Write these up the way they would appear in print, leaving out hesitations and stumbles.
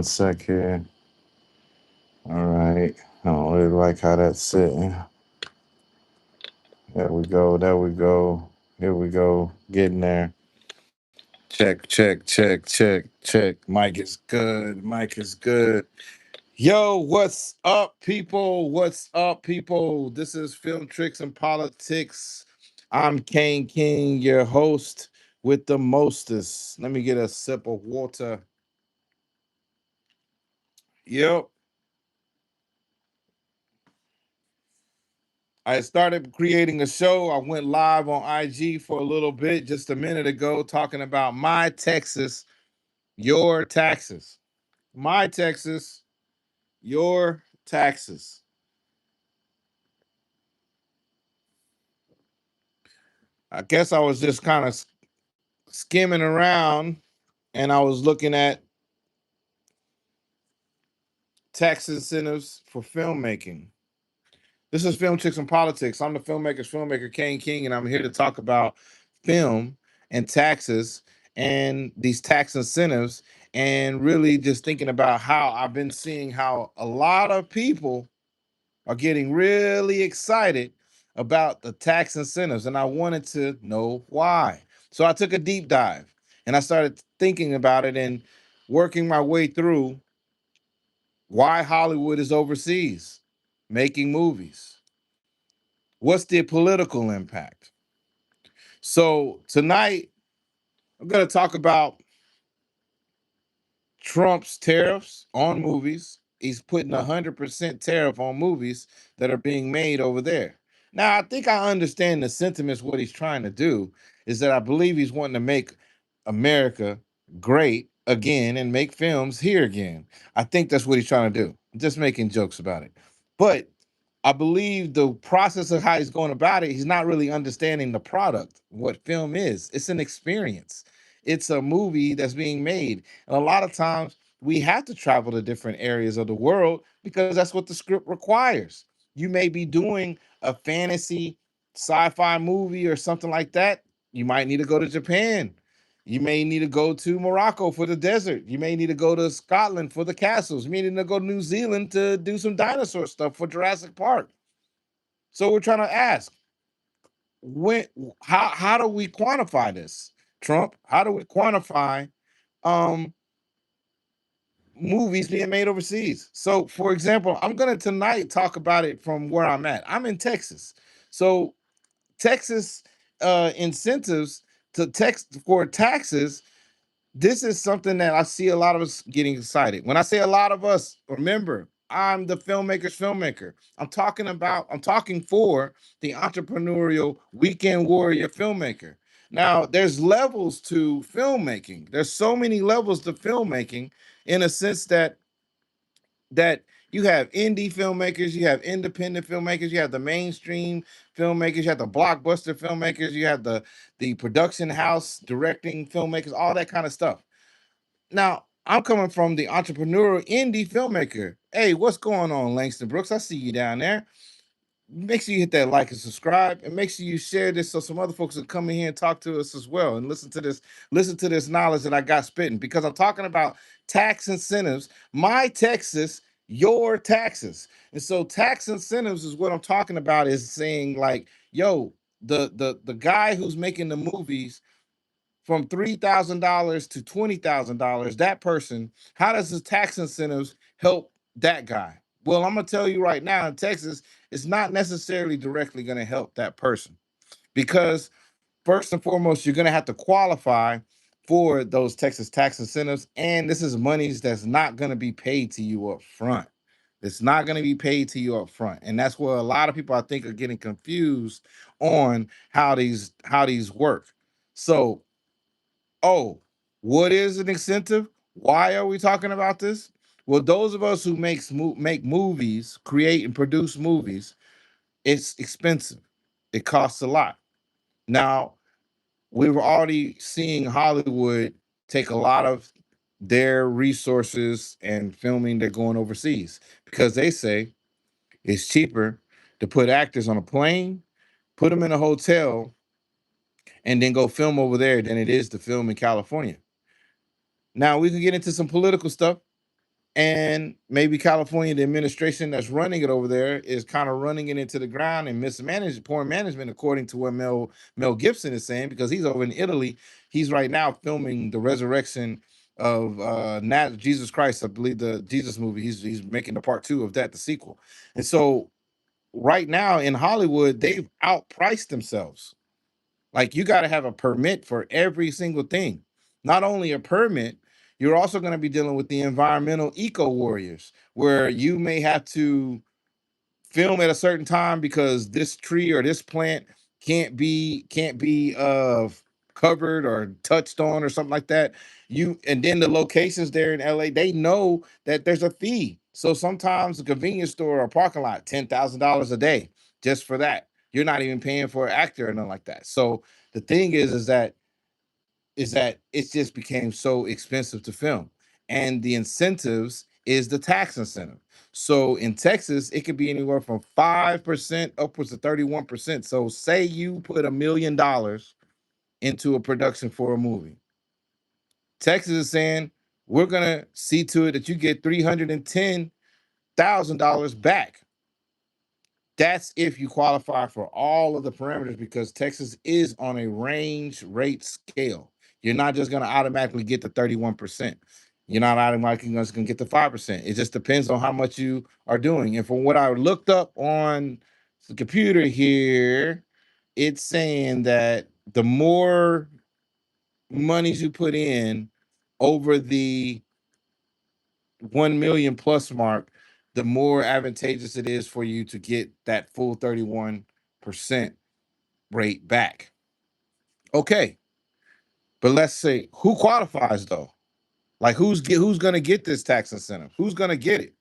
1 sec here. All right. I don't really like how that's sitting. There we go. There we go. Here we go. Getting there. Check, check, check, check, check. Mic is good. Mic is good. Yo, what's up, people? What's up, people? This is Film Tricks and Politics. I'm Kane King, your host with the mostest. Let me get a sip of water. Yep. I started creating a show. I went live on IG for a little bit just a minute ago, talking about my Texas, your taxes. My Texas, your taxes. I guess I was just kind of skimming around and I was looking at tax incentives for filmmaking. This is Film Chicks and Politics. I'm the filmmaker Kane King, and I'm here to talk about film and taxes and these tax incentives, and really just thinking about how I've been seeing how a lot of people are getting really excited about the tax incentives, and I wanted to know why. So I took a deep dive and I started thinking about it and working my way through why Hollywood is overseas making movies. What's the political impact? So tonight, I'm going to talk about Trump's tariffs on movies. He's putting 100% tariff on movies that are being made over there. Now, I think I understand the sentiments. What he's trying to do is that I believe he's wanting to make America great again and make films here again. I think that's what he's trying to do. I'm just making jokes about it. But I believe the process of how he's going about it, he's not really understanding the product, what film is. It's an experience. It's a movie that's being made. And a lot of times we have to travel to different areas of the world because that's what the script requires. You may be doing a fantasy sci-fi movie or something like that. You might need to go to Japan. You may need to go to Morocco for the desert. You may need to go to Scotland for the castles. You may need to go to New Zealand to do some dinosaur stuff for Jurassic Park. So we're trying to ask, when how do we quantify this? Trump, how do we quantify um movies being made overseas? So for example, I'm gonna tonight talk about it from where I'm at. I'm in Texas. So Texas incentives to tax for taxes, this is something that I see a lot of us getting excited. When I say a lot of us, remember, I'm the filmmaker's filmmaker. I'm talking for the entrepreneurial weekend warrior filmmaker. Now, there's levels to filmmaking. There's so many levels to filmmaking in a sense that you have indie filmmakers, you have independent filmmakers, you have the mainstream filmmakers, you have the blockbuster filmmakers, you have the production house directing filmmakers, all that kind of stuff. Now, I'm coming from the entrepreneurial indie filmmaker. Hey, what's going on, Langston Brooks? I see you down there. Make sure you hit that like and subscribe, and make sure you share this so some other folks will come in here and talk to us as well and listen to this knowledge that I got spitting, because I'm talking about tax incentives, my Texas, your taxes. And so tax incentives is what I'm talking about, is saying like, yo, the guy who's making the movies from $3,000 to $20,000, that person, how does the tax incentives help that guy? Well, I'm gonna tell you right now, in Texas, it's not necessarily directly gonna help that person, because first and foremost, you're gonna have to qualify for those Texas tax incentives, and this is monies that's not gonna be paid to you up front. It's not going to be paid to you up front, and that's where a lot of people, I think, are getting confused on how these work. So, oh, what is an incentive? Why are we talking about this? Well, those of us who make movies, create and produce movies, it's expensive. It costs a lot. Now, we're already seeing Hollywood take a lot of their resources and filming, they're going overseas because they say it's cheaper to put actors on a plane, put them in a hotel, and then go film over there than it is to film in California. Now we can get into some political stuff. And maybe California, the administration that's running it over there is kind of running it into the ground and mismanaged, poor management, according to what Mel Gibson is saying, because he's over in Italy. He's right now filming the resurrection of Jesus Christ, I believe, the Jesus movie. He's making the part two of that, the sequel. And so right now in Hollywood, they've outpriced themselves. Like, you got to have a permit for every single thing. Not only a permit, you're also going to be dealing with the environmental eco warriors, where you may have to film at a certain time because this tree or this plant can't be covered or touched on or something like that. You and then the locations there in LA, they know that there's a fee. So sometimes a convenience store or parking lot, $10,000 a day just for that. You're not even paying for an actor or nothing like that. So the thing is that it just became so expensive to film. And the incentives is the tax incentive. So in Texas, it could be anywhere from 5% upwards to 31%. So say you put $1 million into a production for a movie. Texas is saying, we're gonna see to it that you get $310,000 back. That's if you qualify for all of the parameters, because Texas is on a range rate scale. You're not just going to automatically get the 31%. You're not automatically going to get the 5%. It just depends on how much you are doing. And from what I looked up on the computer here, it's saying that the more monies you put in over the 1 million plus mark, the more advantageous it is for you to get that full 31% rate back. Okay, but let's say who qualifies though? Like, who's going to get this tax incentive? Who's going to get it?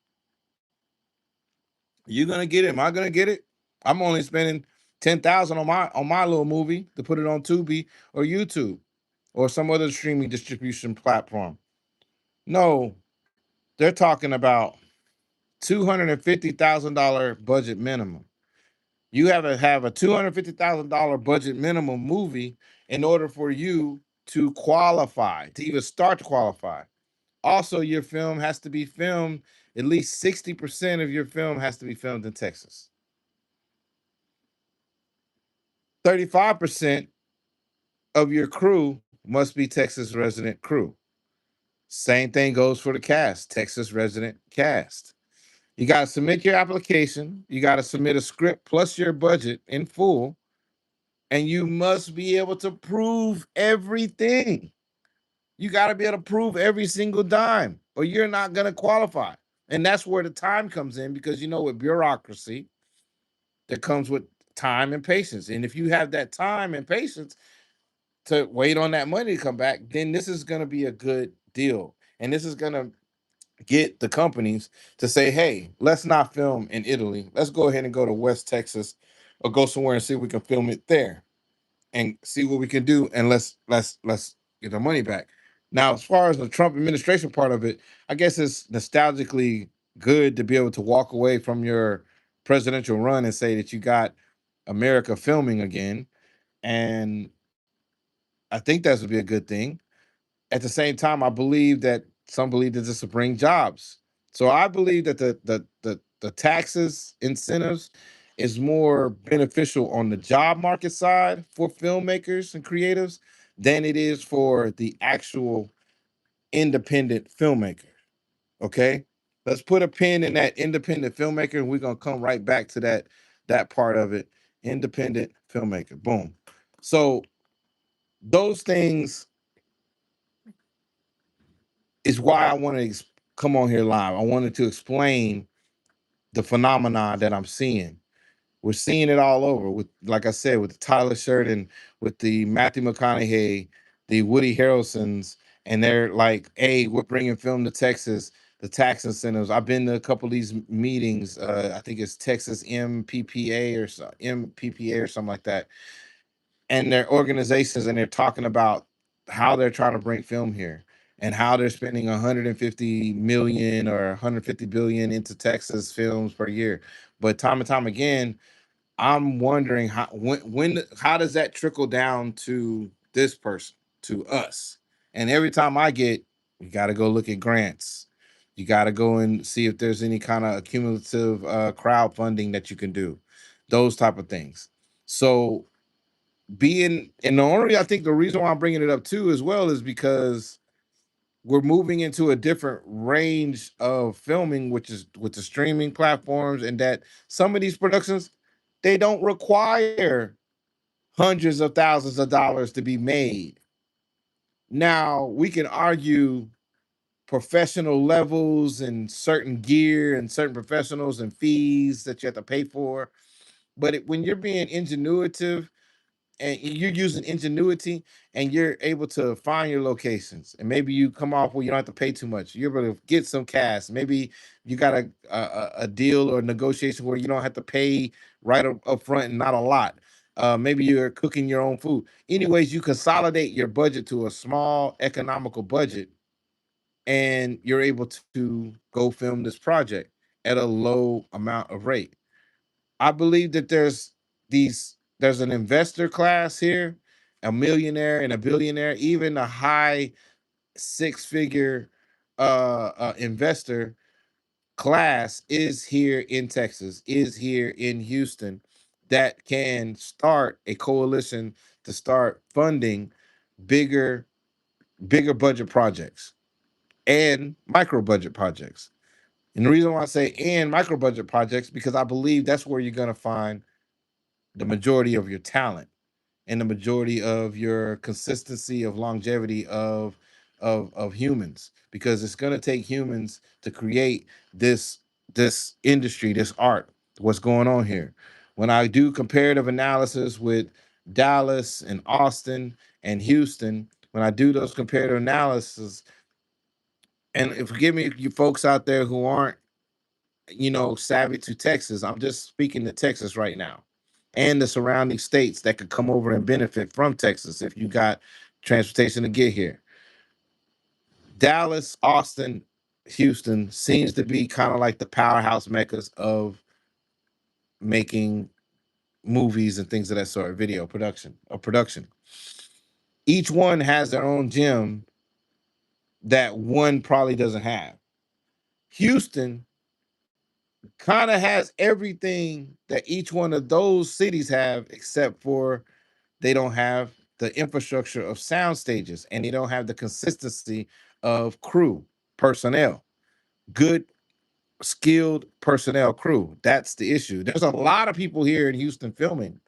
You going to get it? Am I going to get it? I'm only spending 10,000 on my little movie to put it on Tubi or YouTube or some other streaming distribution platform. No, they're talking about $250,000 budget minimum. You have to have a $250,000 budget minimum movie in order for you to qualify, to even start to qualify. Also, your film has to be filmed, at least 60% of your film has to be filmed in Texas. 35% of your crew must be Texas resident crew. Same thing goes for the cast, Texas resident cast. You got to submit your application, you got to submit a script plus your budget in full, and you must be able to prove everything. You got to be able to prove every single dime, or you're not going to qualify. And that's where the time comes in, because with bureaucracy, that comes with time and patience. And if you have that time and patience to wait on that money to come back, then this is going to be a good deal. And this is going to get the companies to say, hey, let's not film in Italy. Let's go ahead and go to West Texas or go somewhere and see if we can film it there and see what we can do, and let's get the money back. Now, as far as the Trump administration part of it, I guess it's nostalgically good to be able to walk away from your presidential run and say that you got America filming again. And I think that would be a good thing. At the same time, I believe that some believe that this will bring jobs. So I believe that the taxes incentives is more beneficial on the job market side for filmmakers and creatives than it is for the actual independent filmmaker. Okay, let's put a pin in that independent filmmaker, and we're gonna come right back to that part of it. Independent filmmaker. Boom. So those things is why I want to come on here live. I wanted to explain the phenomenon that I'm seeing. We're seeing it all over with, like I said, with the Tyler Sheridan, with the Matthew McConaughey, the Woody Harrelsons, and they're like, "Hey, we're bringing film to Texas." The tax incentives. I've been to a couple of these meetings. I think it's Texas MPPA or MPPA or something like that, and their organizations, and they're talking about how they're trying to bring film here and how they're spending 150 million or 150 billion into Texas films per year. But time and time again, I'm wondering how does that trickle down to this person, to us? And every time I get, you got to go look at grants. You got to go and see if there's any kind of accumulative crowdfunding that you can do, those type of things. So being, and the only, I think the reason why I'm bringing it up too as well is because we're moving into a different range of filming, which is with the streaming platforms, and that some of these productions, they don't require hundreds of thousands of dollars to be made. Now we can argue professional levels and certain gear and certain professionals and fees that you have to pay for. But when you're being ingenuitive and you're using ingenuity and you're able to find your locations, and maybe you come off where you don't have to pay too much, you're able to get some cash. Maybe you got a deal or negotiation where you don't have to pay right up front and not a lot. Maybe you're cooking your own food. Anyways, you consolidate your budget to a small economical budget, and you're able to go film this project at a low amount of rate. I believe that there's an investor class here, a millionaire and a billionaire, even a high six-figure investor class is here in Texas, is here in Houston, that can start a coalition to start funding bigger bigger budget projects and micro budget projects. And the reason why I say and micro budget projects, because I believe that's where you're going to find the majority of your talent and the majority of your consistency of longevity of humans, because it's going to take humans to create this industry, this art, what's going on here. When I do comparative analysis with Dallas and Austin and Houston, when I do those comparative analysis, and forgive me, you folks out there who aren't, savvy to Texas, I'm just speaking to Texas right now and the surrounding states that could come over and benefit from Texas if you got transportation to get here. Dallas, Austin, Houston seems to be kind of like the powerhouse meccas of making movies and things of that sort, video production or production. Each one has their own gem that one probably doesn't have. Houston kind of has everything that each one of those cities have, except for they don't have the infrastructure of sound stages, and they don't have the consistency of crew personnel, good skilled personnel crew. That's the issue. There's a lot of people here in Houston filming,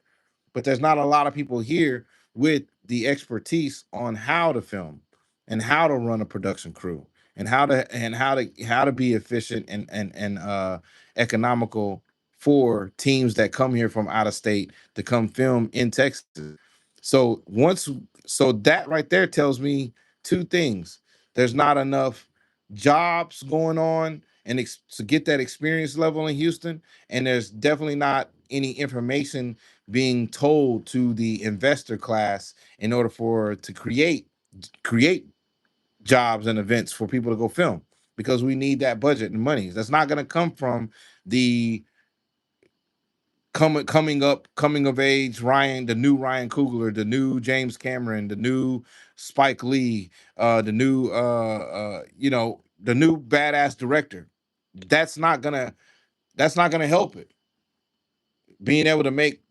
but there's not a lot of people here with the expertise on how to film and how to run a production crew and how to be efficient and economical for teams that come here from out of state to come film in Texas. So once so that right there tells me two things. There's not enough jobs going on and to get that experience level in Houston, and there's definitely not any information being told to the investor class in order for to create jobs and events for people to go film, because we need that budget and money. That's not going to come from the coming of age Ryan, the new Ryan Coogler, the new James Cameron, the new Spike Lee, the new badass director. That's not gonna that's not gonna help it. Being able to make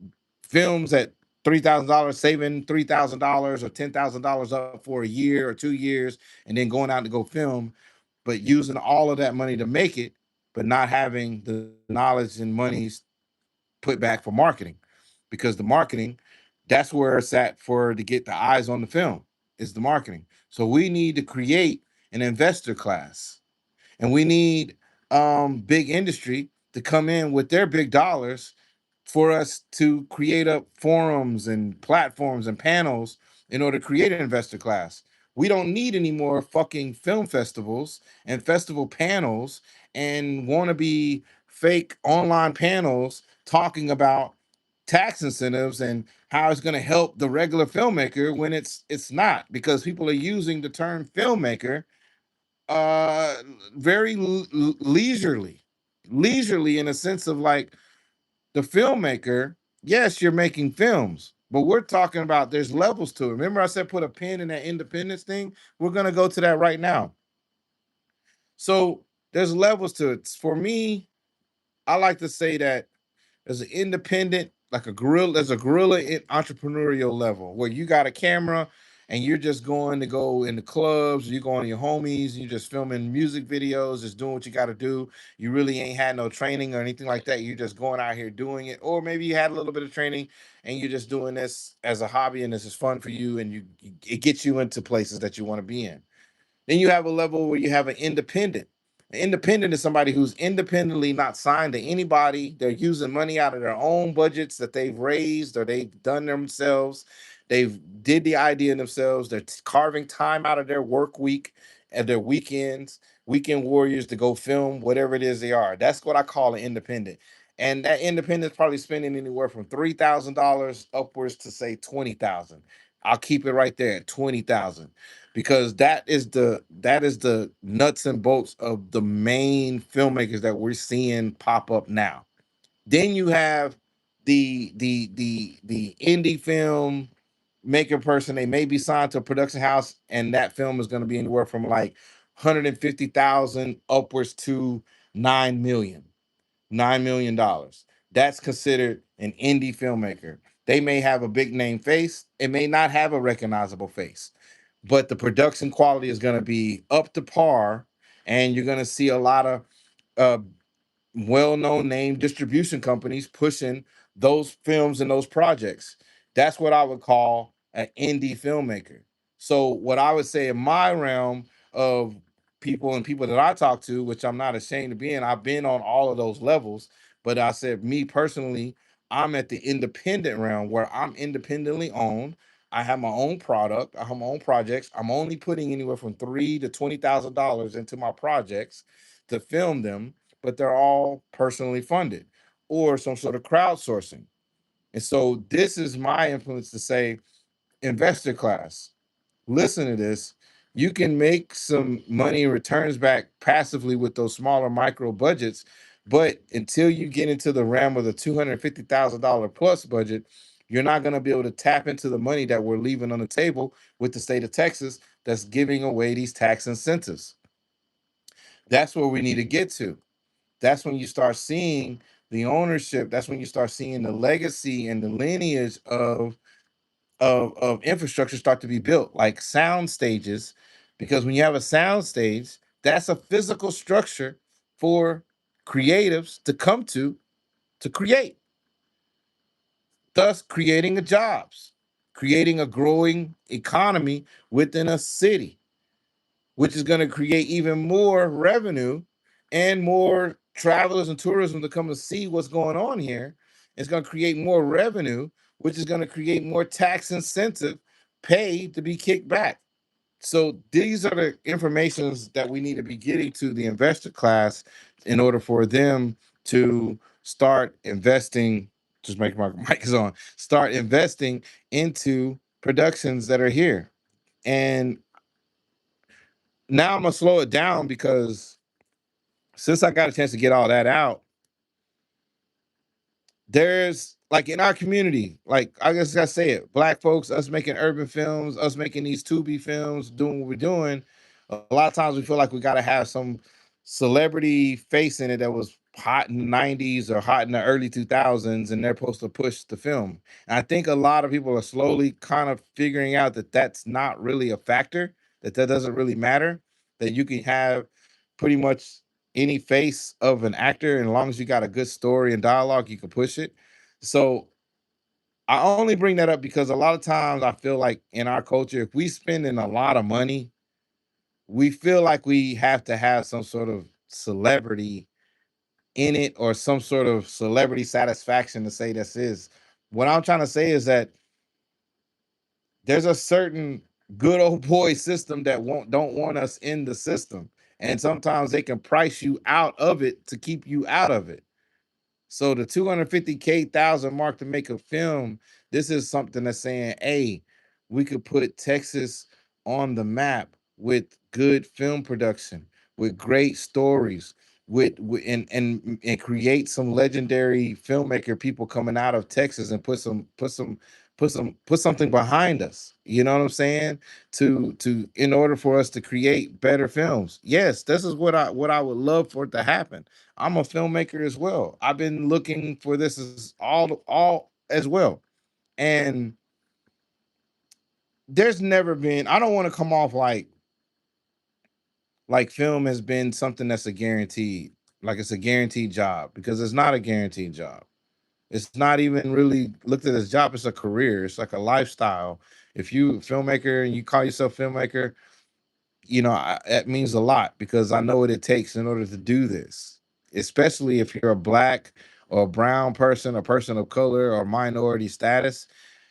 films at $3,000, saving $3,000 or $10,000 up for a year or 2 years, and then going out to go film, but using all of that money to make it, but not having the knowledge and monies put back for marketing, because the marketing, that's where it's at for to get the eyes on the film, is the marketing. So we need to create an investor class, and we need big industry to come in with their big dollars for us to create up forums and platforms and panels in order to create an investor class. We don't need any more fucking film festivals and festival panels and wannabe fake online panels talking about tax incentives and how it's going to help the regular filmmaker, when it's not, because people are using the term filmmaker uh very leisurely in a sense of like, the filmmaker, yes, you're making films, but we're talking about there's levels to it. Remember, I said put a pin in that independence thing? We're going to go to that right now. So there's levels to it. For me, I like to say that there's an independent, like a guerrilla, there's a guerrilla entrepreneurial level where you got a camera and you're just going to go in the clubs, you go on your homies, you're just filming music videos, just doing what you got to do. You really ain't had no training or anything like that. You're just going out here doing it. Or maybe you had a little bit of training and you're just doing this as a hobby and this is fun for you and it gets you into places that you want to be in. Then you have a level where you have an independent. An independent is somebody who's independently not signed to anybody. They're using money out of their own budgets that they've raised or they've done themselves. They've did the idea themselves. They're carving time out of their work week and their weekends, weekend warriors to go film whatever it is they are. That's what I call an independent. And that independent's probably spending anywhere from $3,000 upwards to say 20,000. I'll keep it right there at 20,000 because that is the nuts and bolts of the main filmmakers that we're seeing pop up now. Then you have the indie film maker person. They may be signed to a production house, and that film is going to be anywhere from like 150,000 upwards to 9 million. $9 million. That's considered an indie filmmaker. They may have a big name face, it may not have a recognizable face, but the production quality is going to be up to par, and you're going to see a lot of uh, well-known name distribution companies pushing those films and those projects. That's what I would call an indie filmmaker. So what I would say in my realm of people and people that I talk to, which I'm not ashamed to be in, I've been on all of those levels, but I said me personally, I'm at the independent realm where I'm independently owned. I have my own product, I have my own projects. I'm only putting anywhere from three to $20,000 into my projects to film them, but they're all personally funded or some sort of crowdsourcing. And so this is my influence to say, investor class, listen to this. You can make some money and returns back passively with those smaller micro budgets. But until you get into the realm of the $250,000 plus budget, you're not going to be able to tap into the money that we're leaving on the table with the state of Texas that's giving away these tax incentives. That's where we need to get to. That's when you start seeing the ownership. That's when you start seeing the legacy and the lineage of infrastructure start to be built, like sound stages. Because when you have a sound stage, that's a physical structure for creatives to come to create, thus creating a jobs, creating a growing economy within a city, which is going to create even more revenue and more travelers and tourism to come to see what's going on here. It's going to create more revenue, which is going to create more tax incentive pay to be kicked back. So these are the informations that we need to be getting to the investor class in order for them to start investing. Just make my mic is on. Start investing into productions that are here. And now I'm gonna slow it down because since I got a chance to get all that out, there's like in our community, like I guess I say it, black folks, us making urban films, us making these Tubi films, doing what we're doing. A lot of times we feel like we got to have some celebrity face in it that was hot in the 90s or hot in the early 2000s, and they're supposed to push the film. And I think a lot of people are slowly kind of figuring out that that's not really a factor, that that doesn't really matter, that you can have pretty much any face of an actor, and as long as you got a good story and dialogue, you can push it. So I only bring that up because a lot of times I feel like in our culture, if we spending a lot of money, we feel like we have to have some sort of celebrity in it or some sort of celebrity satisfaction to say this is. What I'm trying to say is that there's a certain good old boy system that won't don't want us in the system. And sometimes they can price you out of it to keep you out of it. So the 250K mark to make a film, this is something that's saying, hey, we could put Texas on the map with good film production, with great stories, with and create some legendary filmmaker people coming out of Texas and put some put something behind us. You know what I'm saying? To in order for us to create better films. Yes, this is what I would love for it to happen. I'm a filmmaker as well. I've been looking for this as all as well. And there's never been, I don't want to come off like film has been something that's a guaranteed, like it's a guaranteed job, because it's not a guaranteed job. It's not even really looked at as a job. It's a career. It's like a lifestyle. If you filmmaker and you call yourself filmmaker, that means a lot, because I know what it takes in order to do this. Especially if you're a black or a brown person, a person of color or minority status.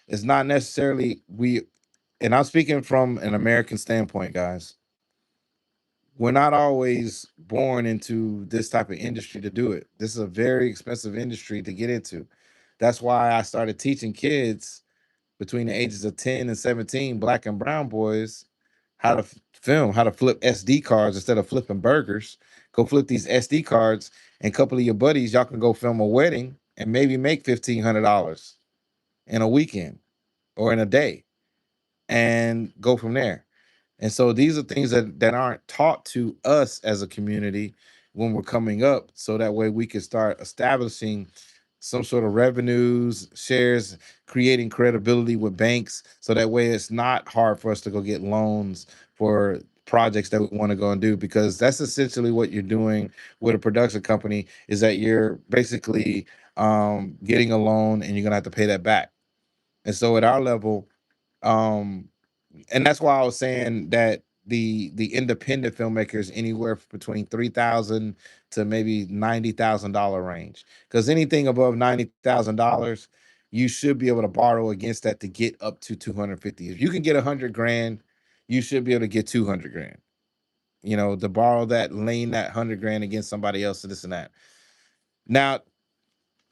It's not necessarily we, and I'm speaking from an American standpoint, guys. We're not always born into this type of industry to do it. This is a very expensive industry to get into. That's why I started teaching kids between the ages of 10 and 17, black and brown boys, how to film, how to flip SD cards instead of flipping burgers. Go flip these SD cards, and a couple of your buddies, y'all can go film a wedding and maybe make $1,500 in a weekend or in a day and go from there. And so these are things that aren't taught to us as a community when we're coming up, so that way we can start establishing some sort of revenues, shares, creating credibility with banks, so that way it's not hard for us to go get loans for projects that we want to go and do, because that's essentially what you're doing with a production company, is that you're basically getting a loan and you're going to have to pay that back. And so at our level, um and that's why I was saying that the independent filmmakers anywhere between 3,000 to maybe $90,000 range. Because anything above $90,000, you should be able to borrow against that to get up to 250. If you can get 100 grand, you should be able to get 200 grand. To borrow that, lean that 100 grand against somebody else, and this and that. Now,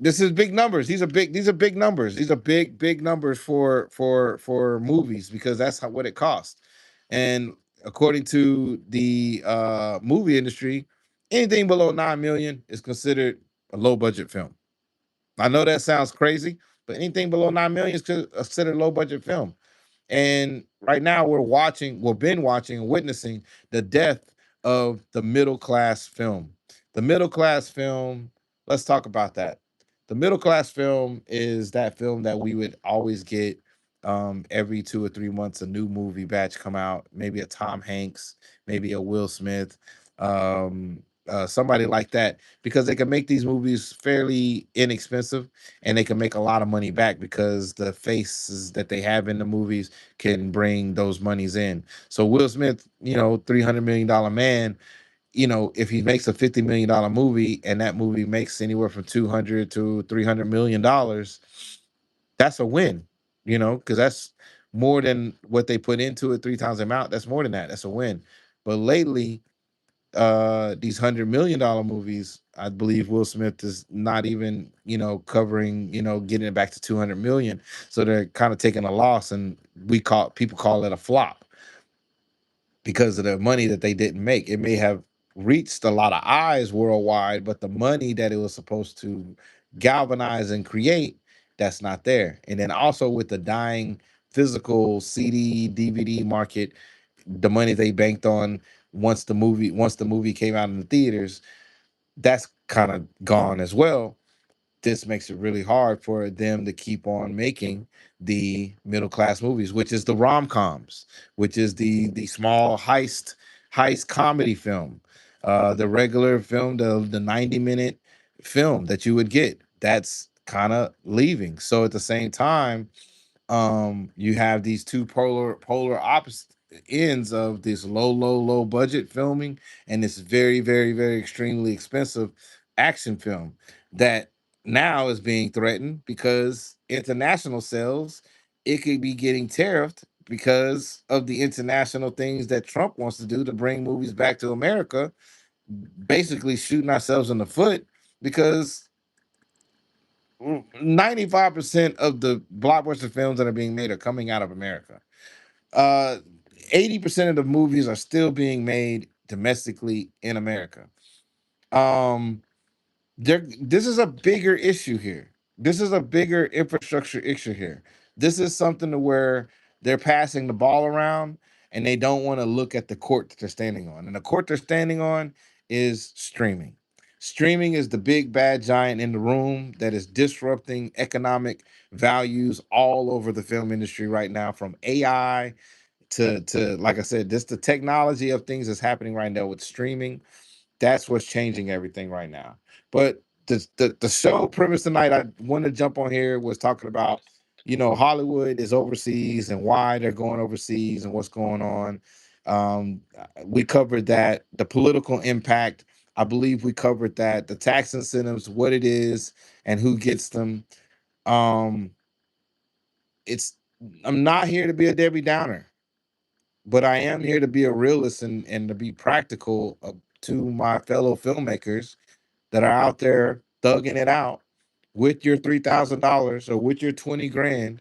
this is big numbers. These are big numbers. These are big numbers for movies, because that's what it costs. And according to the movie industry, anything below 9 million is considered a low budget film. I know that sounds crazy, but anything below 9 million is considered low budget film. And right now we've been watching and witnessing the death of the middle class film. The middle class film, let's talk about that. The middle class film is that film that we would always get every 2 or 3 months, a new movie batch come out, maybe a Tom Hanks, maybe a Will Smith, somebody like that, because they can make these movies fairly inexpensive, and they can make a lot of money back because the faces that they have in the movies can bring those monies in. So Will Smith, $300 million man, if he makes a $50 million movie and that movie makes anywhere from 200 to $300 million, that's a win, because that's more than what they put into it, three times the amount. That's more than that. That's a win. But lately, these $100 million movies, I believe Will Smith is not even, covering, getting it back to 200 million. So they're kind of taking a loss, and people call it a flop because of the money that they didn't make. It may have reached a lot of eyes worldwide, but the money that it was supposed to galvanize and create, that's not there. And then also with the dying physical CD, DVD market, the money they banked on once the movie came out in the theaters, that's kind of gone as well. This makes it really hard for them to keep on making the middle class movies, which is the rom-coms, which is the small heist comedy film, the regular film, the 90-minute film that you would get. That's kind of leaving. So at the same time, you have these two polar opposite ends of this low budget filming, and this very extremely expensive action film that now is being threatened because international sales, it could be getting tariffed because of the international things that Trump wants to do to bring movies back to America, basically shooting ourselves in the foot, because 95% of the blockbuster films that are being made are coming out of America. Uh 80% of the movies are still being made domestically in America. Um this is a bigger issue here. This is a bigger infrastructure issue here. This is something to where they're passing the ball around and they don't want to look at the court that they're standing on. And the court they're standing on is streaming. Streaming is the big bad giant in the room that is disrupting economic values all over the film industry right now, from AI to like I said, just the technology of things that's happening right now with streaming. That's what's changing everything right now. But the show premise tonight, I want to jump on here, was talking about, Hollywood is overseas and why they're going overseas and what's going on. We covered that, the political impact. I believe we covered that, the tax incentives, what it is, and who gets them. Um, it's I'm not here to be a Debbie Downer, but I am here to be a realist and to be practical to my fellow filmmakers that are out there thugging it out with your $3,000 or with your 20 grand,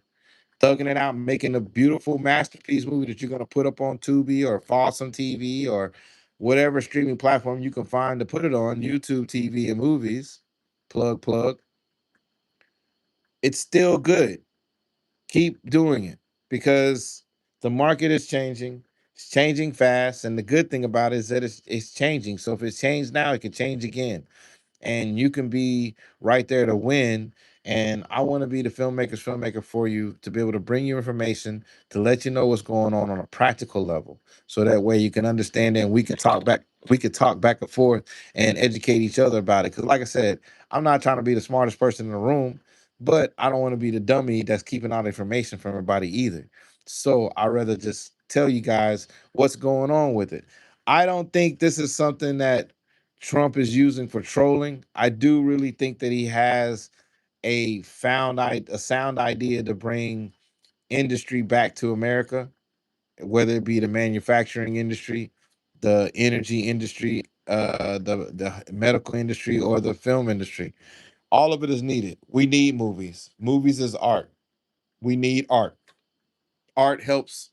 thugging it out, making a beautiful masterpiece movie that you're going to put up on Tubi or Fawsome TV or whatever streaming platform you can find to put it on, YouTube TV and movies. Plug, plug. It's still good. Keep doing it because the market is changing. It's changing fast. And the good thing about it is that it's changing. So if it's changed now, it can change again, and you can be right there to win. And I want to be the filmmaker's filmmaker for you, to be able to bring you information, to let you know what's going on a practical level. So that way you can understand it and we could talk back and forth and educate each other about it. Because like I said, I'm not trying to be the smartest person in the room, but I don't want to be the dummy that's keeping all the information from everybody either. So I rather just tell you guys what's going on with it. I don't think this is something that Trump is using for trolling. I do really think that he has a sound idea to bring industry back to America, whether it be the manufacturing industry, the energy industry, the medical industry, or the film industry. All of it is needed. We need movies. Movies is art. We need art. Art helps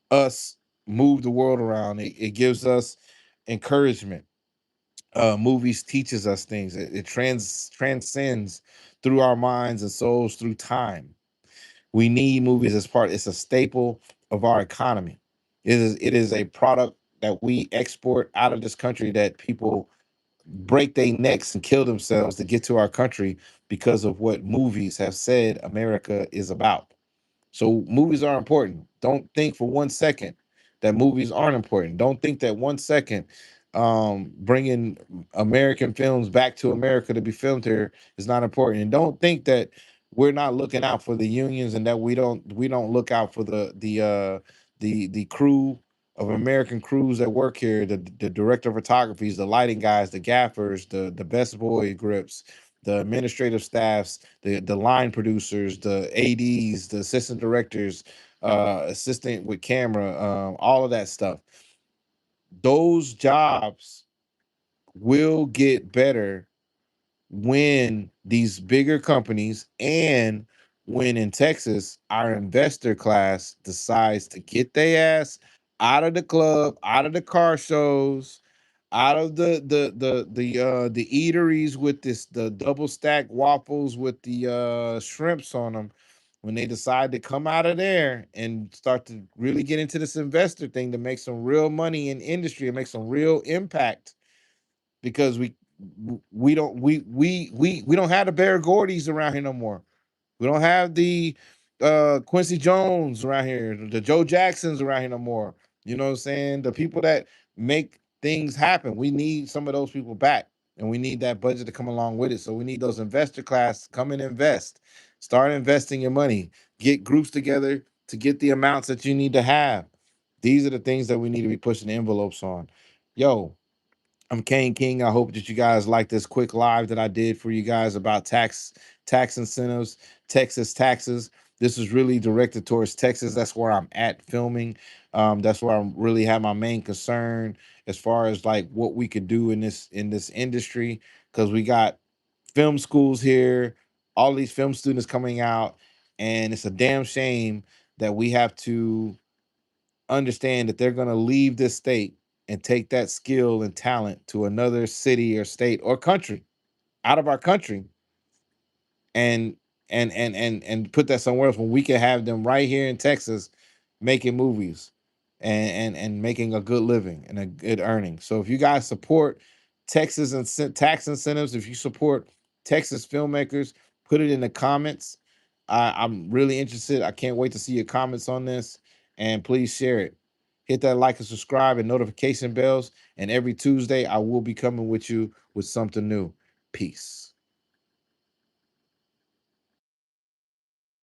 us move the world around. It gives us encouragement. Movies teaches us things. It transcends through our minds and souls through time. We need movies as part. It's a staple of our economy. It is a product that we export out of this country, that people break their necks and kill themselves to get to our country because of what movies have said America is about. So movies are important. Don't think for 1 second that movies aren't important. Don't think that 1 second bringing American films back to America to be filmed here is not important. And don't think that we're not looking out for the unions and that we don't look out for the crew of American crews that work here, the director of photographies, the lighting guys, the gaffers, the best boy grips, the administrative staffs, the line producers, the ads, the assistant directors, assistant with camera, all of that stuff. Those jobs will get better when these bigger companies, and when in Texas our investor class decides to get their ass out of the club, out of the car shows, out of the eateries with the double stack waffles with the shrimps on them. When they decide to come out of there and start to really get into this investor thing to make some real money in industry and make some real impact, because we don't have the Bear Gordys around here no more. We don't have the Quincy Jones around here, the Joe Jacksons around here no more. You know what I'm saying? The people that make things happen. We need some of those people back, and we need that budget to come along with it. So we need those investor class to come and invest. Start investing your money. Get groups together to get the amounts that you need to have. These are the things that we need to be pushing the envelopes on. Yo, I'm Kane King. I hope that you guys like this quick live that I did for you guys about tax incentives, Texas taxes. This is really directed towards Texas. That's where I'm at filming. That's where I really have my main concern as far as like what we could do in this industry, because we got film schools here, all these film students coming out, and it's a damn shame that we have to understand that they're going to leave this state and take that skill and talent to another city or state or country, out of our country, and and put that somewhere else when we can have them right here in Texas making movies and making a good living and a good earning. So if you guys support Texas and tax incentives, if you support Texas filmmakers, put it in the comments. I'm really interested. I can't wait to see your comments on this, and please share it. Hit that like and subscribe and notification bells. And every Tuesday, I will be coming with you with something new. Peace.